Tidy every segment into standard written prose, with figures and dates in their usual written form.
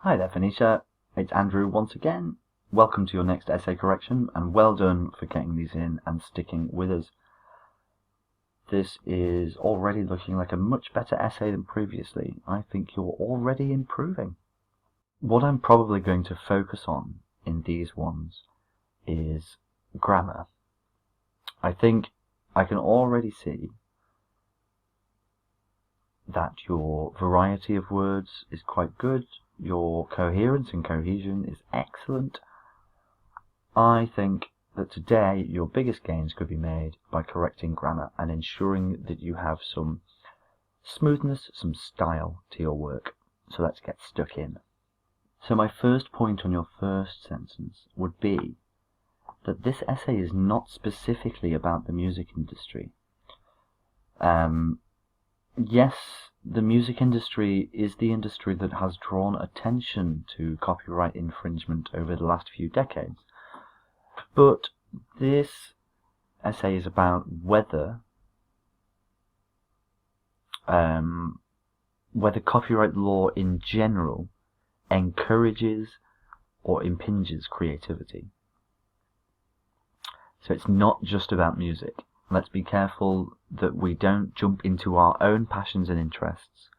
Hi there, Fenisia. It's Andrew once again. Welcome to your next essay correction, and well done for getting these in and sticking with us. This is already looking like a much better essay than previously. I think you're already improving. What I'm probably going to focus on in these ones is grammar. I think I can already see that your variety of words is quite good. Your coherence and cohesion is excellent. I think that today your biggest gains could be made by correcting grammar and ensuring that you have some smoothness, some style to your work. So let's get stuck in. So my first point on your first sentence would be that this essay is not specifically about the music industry. Yes, the music industry is the industry that has drawn attention to copyright infringement over the last few decades. But this essay is about whether copyright law in general encourages or impinges creativity. So it's not just about music. Let's be careful that we don't jump into our own passions and interests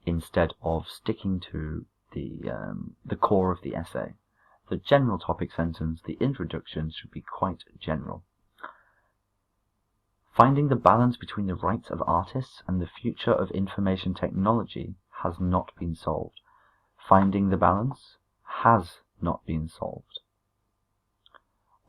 instead of sticking to the core of the essay. The general topic sentence, the introduction, should be quite general. Finding the balance between the rights of artists and the future of information technology has not been solved. Finding the balance has not been solved.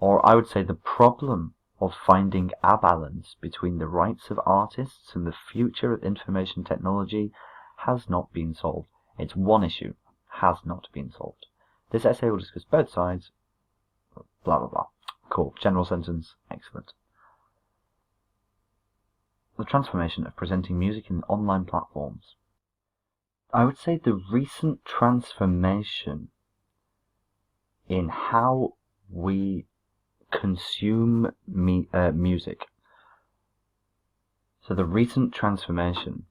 Or I would say the problem of finding a balance between the rights of artists and the future of information technology has not been solved. It's one issue, has not been solved. This essay will discuss both sides, blah blah blah. Cool, general sentence, excellent. The transformation of presenting music in online platforms. I would say the recent transformation in how we consume music. So the recent transformation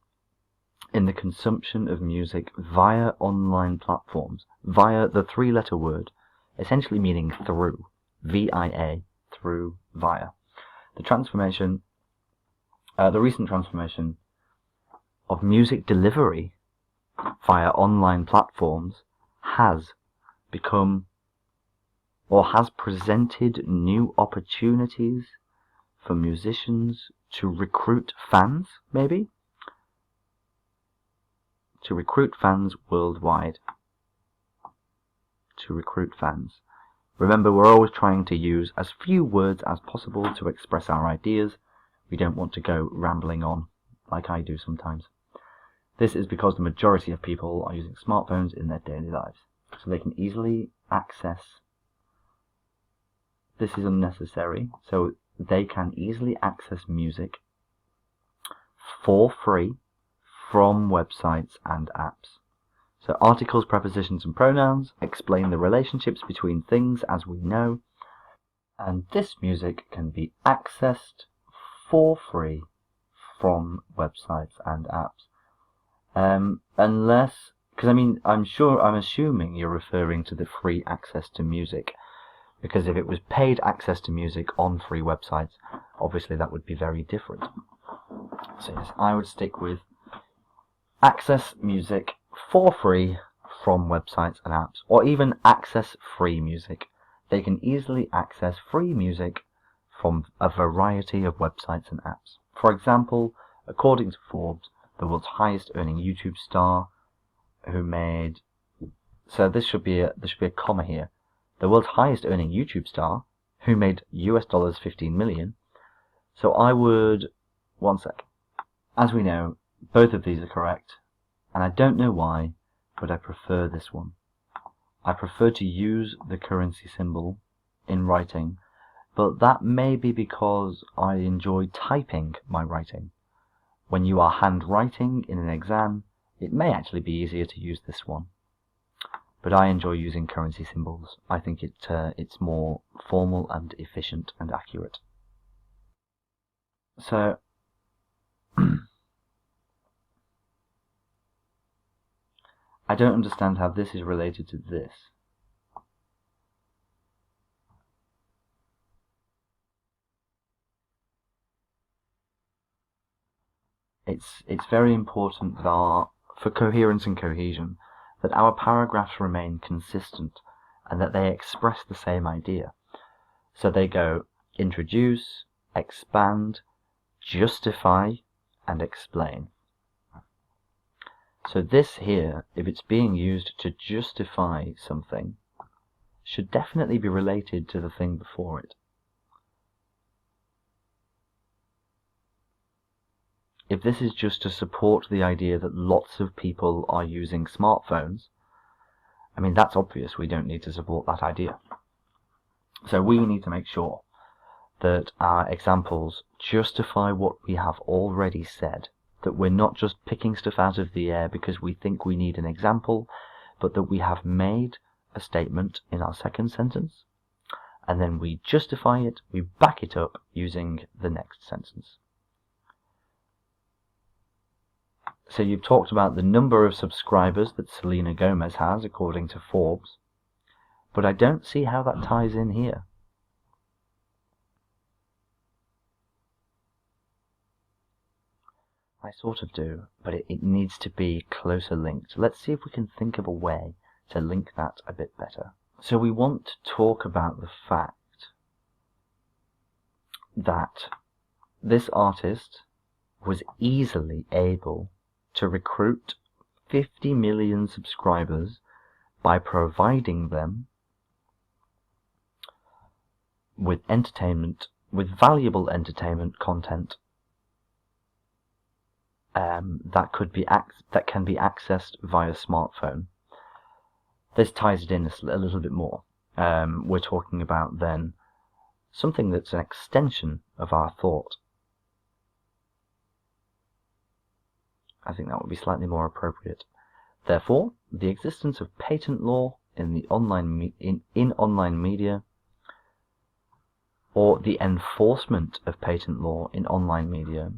in the consumption of music via online platforms, via the three-letter word, essentially meaning through, V-I-A, through, via. The recent transformation of music delivery via online platforms has become or has presented new opportunities for musicians to recruit fans, maybe? To recruit fans worldwide. To recruit fans. Remember, we're always trying to use as few words as possible to express our ideas. We don't want to go rambling on, like I do sometimes. This is because the majority of people are using smartphones in their daily lives, so they can easily access. This is unnecessary, so they can easily access music for free from websites and apps. So articles, prepositions and pronouns explain the relationships between things as we know, and this music can be accessed for free from websites and apps. Unless, because I'm assuming you're referring to the free access to music, because if it was paid access to music on free websites, obviously that would be very different. So yes, I would stick with access music for free from websites and apps, or even access free music. They can easily access free music from a variety of websites and apps. For example, according to Forbes, the world's highest earning YouTube star who made, so this should be a comma here, the world's highest earning YouTube star who made US $15 million. So I would, one sec, as we know, both of these are correct, and I don't know why, but I prefer this one. I prefer to use the currency symbol in writing, but that may be because I enjoy typing my writing. When you are handwriting in an exam, it may actually be easier to use this one. But I enjoy using currency symbols. I think it's more formal and efficient and accurate. So, I don't understand how this is related to this. It's very important that for coherence and cohesion, that our paragraphs remain consistent and that they express the same idea. So they go introduce, expand, justify, and explain. So this here, if it's being used to justify something, should definitely be related to the thing before it. If this is just to support the idea that lots of people are using smartphones, I mean, that's obvious. We don't need to support that idea. So we need to make sure that our examples justify what we have already said, that we're not just picking stuff out of the air because we think we need an example, but that we have made a statement in our second sentence, and then we justify it, we back it up using the next sentence. So you've talked about the number of subscribers that Selena Gomez has, according to Forbes, but I don't see how that ties in here. I sort of do, but it needs to be closer linked. Let's see if we can think of a way to link that a bit better. So we want to talk about the fact that this artist was easily able to recruit 50 million subscribers by providing them with entertainment, with valuable entertainment content that can be accessed via smartphone. This ties it in a little bit more. We're talking about then something that's an extension of our thought. I think that would be slightly more appropriate. Therefore, the existence of patent law in the online media, or the enforcement of patent law in online media,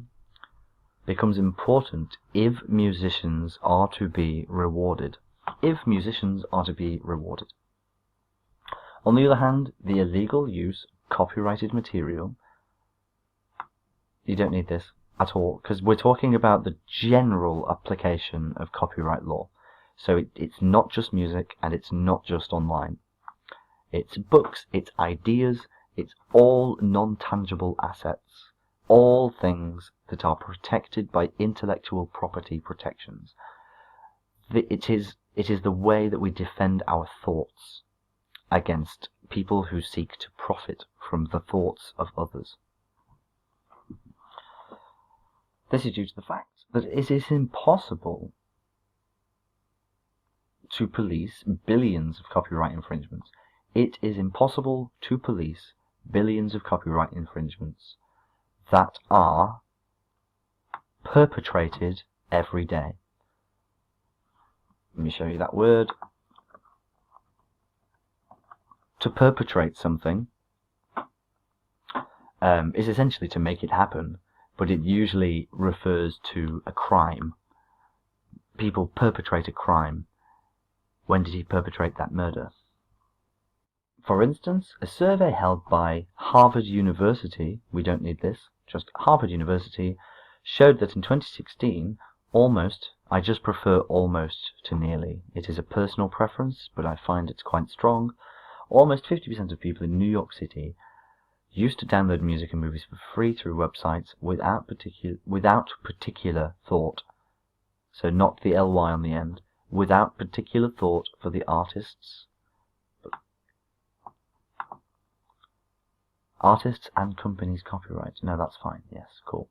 becomes important if musicians are to be rewarded. If musicians are to be rewarded. On the other hand, the illegal use of copyrighted material, you don't need this at all, because we're talking about the general application of copyright law. So it's not just music, and it's not just online. It's books, it's ideas, it's all non-tangible assets, all things that are protected by intellectual property protections. It is the way that we defend our thoughts against people who seek to profit from the thoughts of others. This is due to the fact that it is impossible to police billions of copyright infringements. It is impossible to police billions of copyright infringements that are perpetrated every day. Let me show you that word. To perpetrate something is essentially to make it happen, but it usually refers to a crime. People perpetrate a crime. When did he perpetrate that murder? For instance, a survey held by Harvard University, we don't need this, just Harvard University, showed that in 2016, I just prefer almost to nearly. It is a personal preference, but I find it's quite strong. Almost 50% of people in New York City used to download music and movies for free through websites without particular thought. So not the ly on the end. Without particular thought for the artists and companies' copyright. No, that's fine. Yes, cool.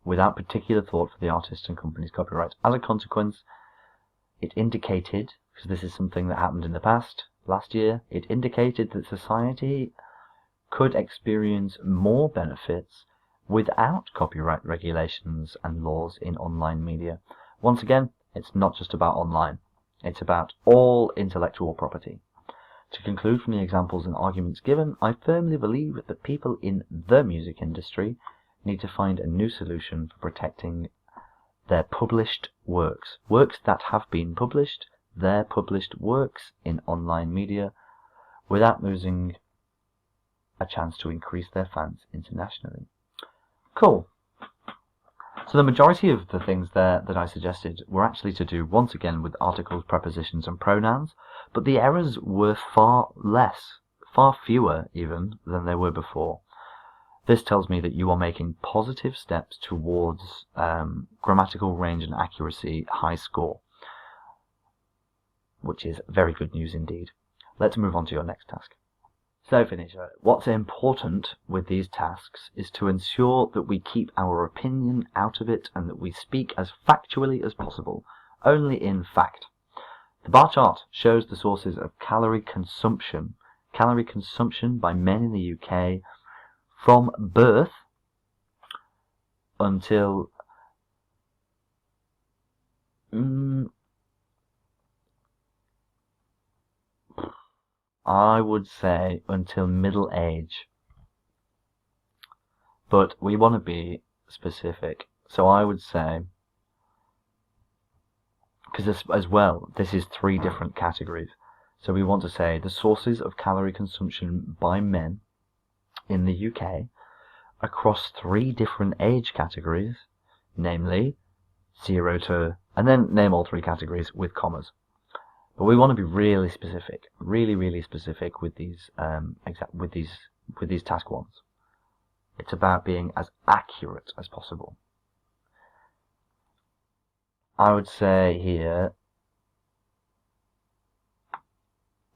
Without particular thought for the artists and companies' copyright. As a consequence, it indicated, because this is something that happened in the past, last year, it indicated that society could experience more benefits without copyright regulations and laws in online media. Once again, it's not just about online. It's about all intellectual property. To conclude from the examples and arguments given, I firmly believe that people in the music industry need to find a new solution for protecting their published works. Works that have been published, their published works in online media, without losing a chance to increase their fans internationally. Cool. So the majority of the things there that I suggested were actually to do, once again, with articles, prepositions, and pronouns, but the errors were far less, far fewer even, than they were before. This tells me that you are making positive steps towards grammatical range and accuracy high score, which is very good news indeed. Let's move on to your next task. So, Fenisia, what's important with these tasks is to ensure that we keep our opinion out of it and that we speak as factually as possible, only in fact. The bar chart shows the sources of calorie consumption by men in the UK from birth until I would say until middle age, but we want to be specific, so I would say, because as well, this is 3 different categories, so we want to say the sources of calorie consumption by men in the UK across 3 different age categories, namely 0 to, and then name all 3 categories with commas. But we want to be really specific, really specific with these with these task ones. It's about being as accurate as possible. I would say here,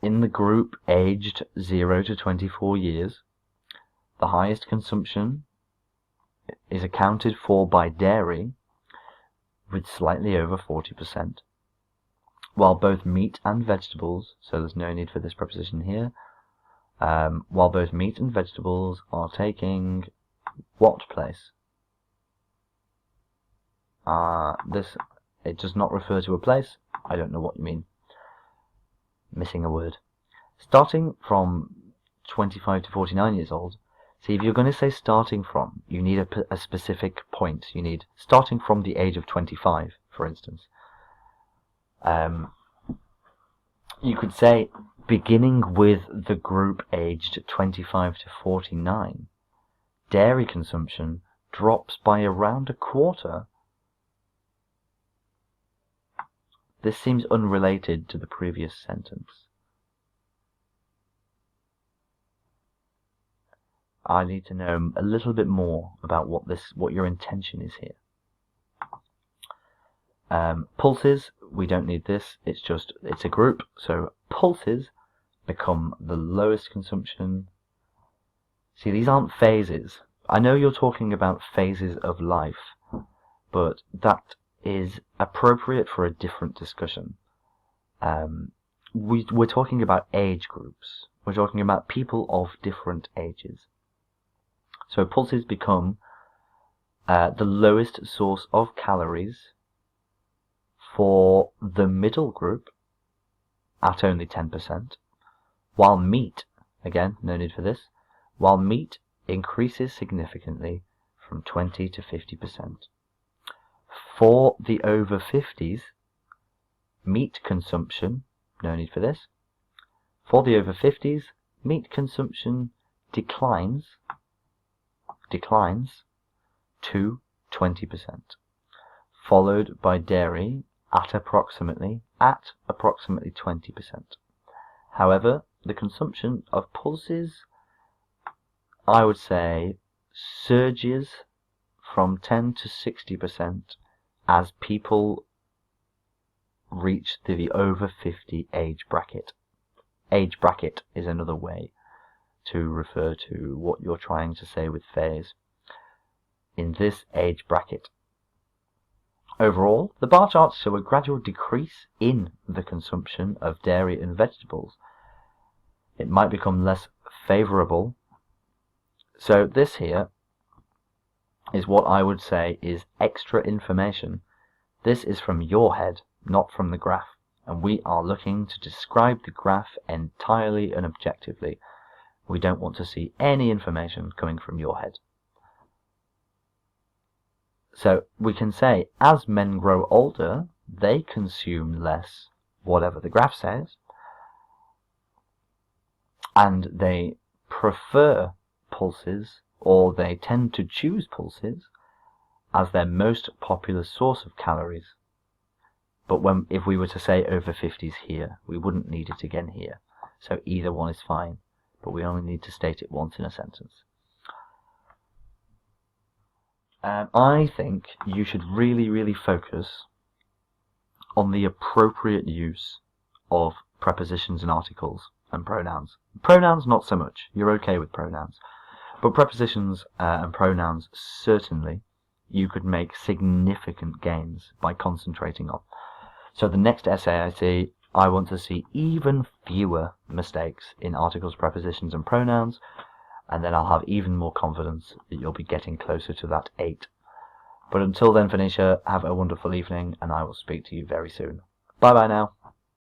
in the group aged 0 to 24 years, the highest consumption is accounted for by dairy with slightly over 40%, while both meat and vegetables, so there's no need for this preposition here, while both meat and vegetables are taking what place? It does not refer to a place. I don't know what you mean. Missing a word. Starting from 25 to 49 years old. See, if you're going to say starting from, you need a specific point. You need starting from the age of 25, for instance. You could say beginning with the group aged 25 to 49, dairy consumption drops by around a quarter. This seems unrelated to the previous sentence. I need to know a little bit more about what your intention is here. Pulses, we don't need this, it's a group, so pulses become the lowest consumption. See, these aren't phases. I know you're talking about phases of life, but that is appropriate for a different discussion. We're talking about age groups. We're talking about people of different ages. So pulses become the lowest source of calories for the middle group at only 10%, while meat, again, no need for this, while meat increases significantly from 20 to 50%. For the over 50s, meat consumption, no need for this, for the over 50s, meat consumption declines to 20%, followed by dairy at approximately 20%. However, the consumption of pulses, I would say, surges from 10 to 60% as people reach the over 50 age bracket. Age bracket is another way to refer to what you're trying to say with phase. In this age bracket. Overall, the bar charts show a gradual decrease in the consumption of dairy and vegetables. It might become less favourable. So this here is what I would say is extra information. This is from your head, not from the graph. And we are looking to describe the graph entirely and objectively. We don't want to see any information coming from your head. So we can say, as men grow older, they consume less, whatever the graph says, and they prefer pulses, or they tend to choose pulses as their most popular source of calories. But if we were to say over 50s here, we wouldn't need it again here. So either one is fine, but we only need to state it once in a sentence. I think you should really focus on the appropriate use of prepositions and articles and pronouns. Pronouns, not so much. You're okay with pronouns. But prepositions and pronouns, certainly, you could make significant gains by concentrating on. So the next essay I see, I want to see even fewer mistakes in articles, prepositions, and pronouns, and then I'll have even more confidence that you'll be getting closer to that 8. But until then, Fenisia, have a wonderful evening, and I will speak to you very soon. Bye-bye now.